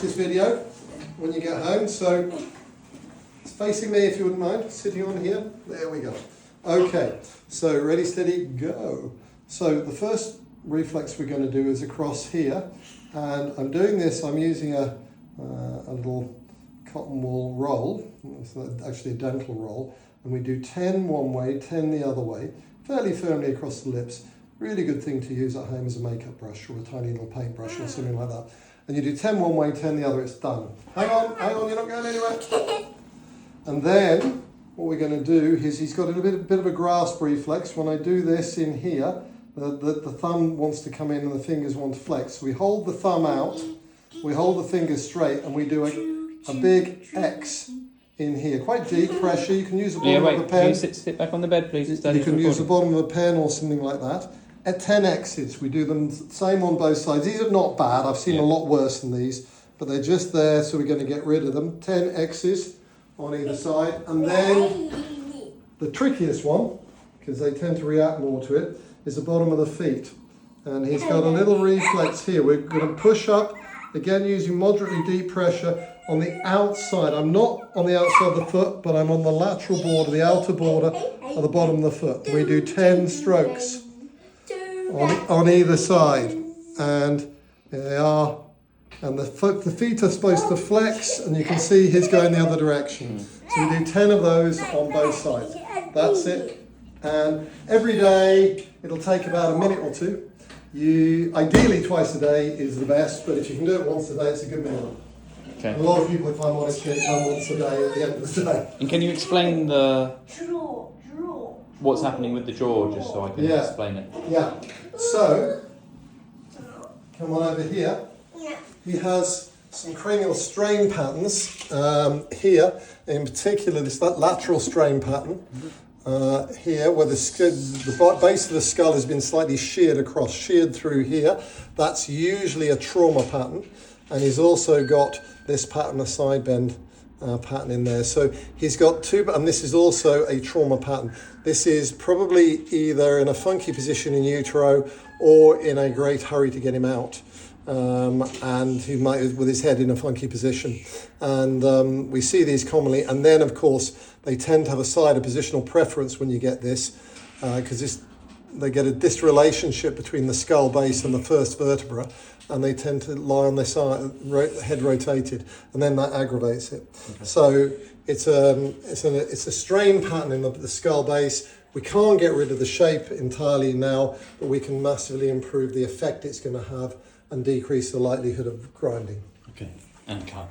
watch this video when you get home. So it's facing me if you wouldn't mind, sitting on here. There we go. Okay, so ready, steady, go. So the first reflex we're going to do is across here. And I'm doing this, I'm using a little cotton wool roll. It's actually a dental roll. And we do 10 one way, 10 the other way, fairly firmly across the lips. Really good thing to use at home as a makeup brush or a tiny little paintbrush or something like that. And you do 10 one way, 10 the other, it's done. Hang on, you're not going anywhere. And then what we're going to do is he's got a bit of a grasp reflex. When I do this in here, the thumb wants to come in and the fingers want to flex. So we hold the thumb out, we hold the fingers straight, and we do a big X in here. Quite deep pressure. You can use the bottom of a pen. Can you sit back on the bed, please? You can use the bottom of a pen or something like that. At 10 X's, we do them same on both sides. These are not bad. I've seen a lot worse than these, but they're just there, so we're going to get rid of them. 10 X's on either side. And then the trickiest one, because they tend to react more to it, is the bottom of the feet. And he's got a little reflex here. We're going to push up, again using moderately deep pressure on the outside. I'm not on the outside of the foot, but I'm on the lateral border, the outer border of the bottom of the foot. We do 10 strokes on either side. And there they are. And the feet are supposed to flex, and you can see he's going the other direction. So we do 10 of those on both sides. That's it. And every day, it'll take about a minute or two. Ideally twice a day is the best, but if you can do it once a day, it's a good minimum. Okay. A lot of people, if I'm honest, get it done once a day at the end of the day. And can you explain what's happening with the jaw, just so I can explain it? Yeah. So, come on over here. He has some cranial strain patterns here, in particular that lateral strain pattern here, where the base of the skull has been slightly sheared through here. That's usually a trauma pattern. And he's also got this pattern, a side bend pattern in there. So he's got two, and this is also a trauma pattern. This is probably either in a funky position in utero or in a great hurry to get him out. And he might with his head in a funky position. And we see these commonly. And then, of course, they tend to have a side, a positional preference when you get this, because they get a disrelationship between the skull base and the first vertebra, and they tend to lie on their side, head rotated, and then that aggravates it. Okay. So it's a strain pattern in the skull base. We can't get rid of the shape entirely now, but we can massively improve the effect it's going to have and decrease the likelihood of grinding. Okay, and cut.